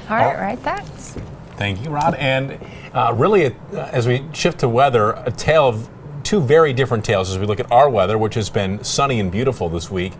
All right, thanks. Thank you, Rod. And really, as we shift to weather, a tale of two very different tales as we look at our weather, which has been sunny and beautiful this week.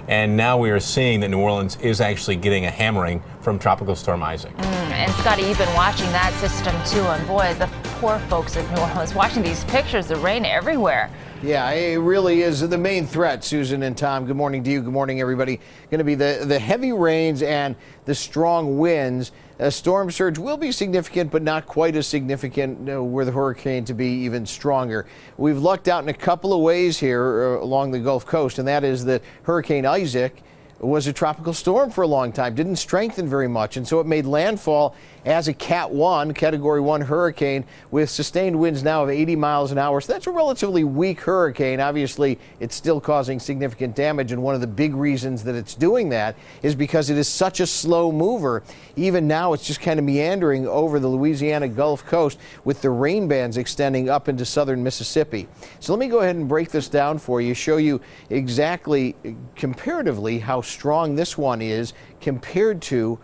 And now we are seeing that New Orleans is actually getting a hammering from Tropical Storm Isaac. And Scotty, you've been watching that system too, and boy, the poor folks of New Orleans watching these pictures, the rain everywhere. Yeah, it really is the main threat, Susan and Tom. Good morning to you. Good morning, everybody. Going to be the heavy rains and the strong winds. A storm surge will be significant, but not quite as significant were the hurricane to be even stronger. We've lucked out in a couple of ways here along the Gulf Coast, and that is that Hurricane Isaac was a tropical storm for a long time, didn't strengthen very much, and so it made landfall as a Category 1 hurricane with sustained winds now of 80 miles an hour. So that's a relatively weak hurricane. Obviously, it's still causing significant damage, and one of the big reasons that it's doing that is because it is such a slow mover. Even now, it's just kind of meandering over the Louisiana Gulf Coast with the rain bands extending up into southern Mississippi. So let me go ahead and break this down for you, show you exactly comparatively how strong this one is compared to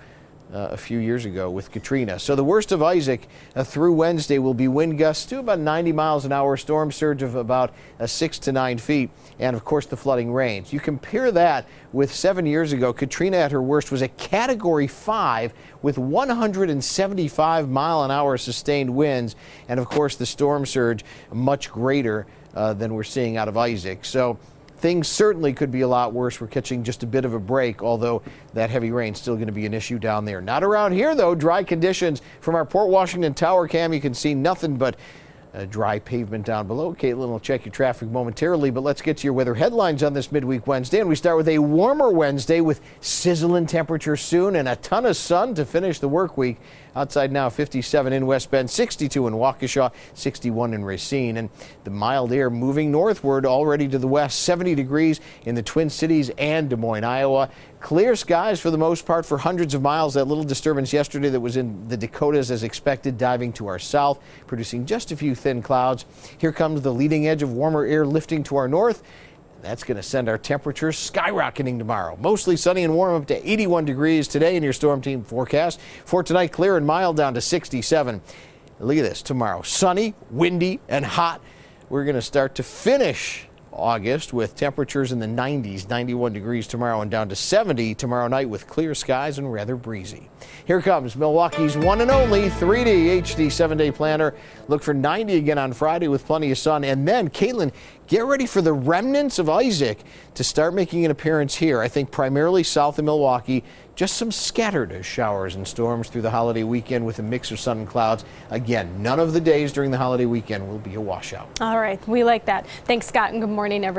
a few years ago with Katrina. So the worst of Isaac through Wednesday will be wind gusts to about 90 miles an hour, storm surge of about 6 to 9 feet, and of course the flooding rains. You compare that with 7 years ago, Katrina at her worst was a Category 5 with 175 mile an hour sustained winds, and of course the storm surge much greater than we're seeing out of Isaac. So things certainly could be a lot worse. We're catching just a bit of a break, although that heavy rain is still going to be an issue down there. Not around here, though. Dry conditions from our Port Washington tower cam. You can see nothing but dry pavement down below. Caitlin will check your traffic momentarily, but let's get to your weather headlines on this midweek Wednesday. And we start with a warmer Wednesday with sizzling temperatures soon and a ton of sun to finish the work week. Outside now 57 in West Bend, 62 in Waukesha, 61 in Racine. And the mild air moving northward already to the west, 70 degrees in the Twin Cities and Des Moines, Iowa. Clear skies for the most part for hundreds of miles. That little disturbance yesterday that was in the Dakotas as expected, diving to our south, producing just a few thin clouds. Here comes the leading edge of warmer air lifting to our north. That's going to send our temperatures skyrocketing tomorrow. Mostly sunny and warm up to 81 degrees today in your Storm Team forecast. For tonight, clear and mild down to 67. Look at this tomorrow. Sunny, windy, and hot. We're going to start to finish August with temperatures in the 90s, 91 degrees tomorrow and down to 70 tomorrow night with clear skies and rather breezy. Here comes Milwaukee's one and only 3D HD 7-day planner. Look for 90 again on Friday with plenty of sun. And then, Caitlin, get ready for the remnants of Isaac to start making an appearance here. I think primarily south of Milwaukee. Just some scattered showers and storms through the holiday weekend with a mix of sun and clouds. Again, none of the days during the holiday weekend will be a washout. All right, we like that. Thanks, Scott, and good morning, everyone.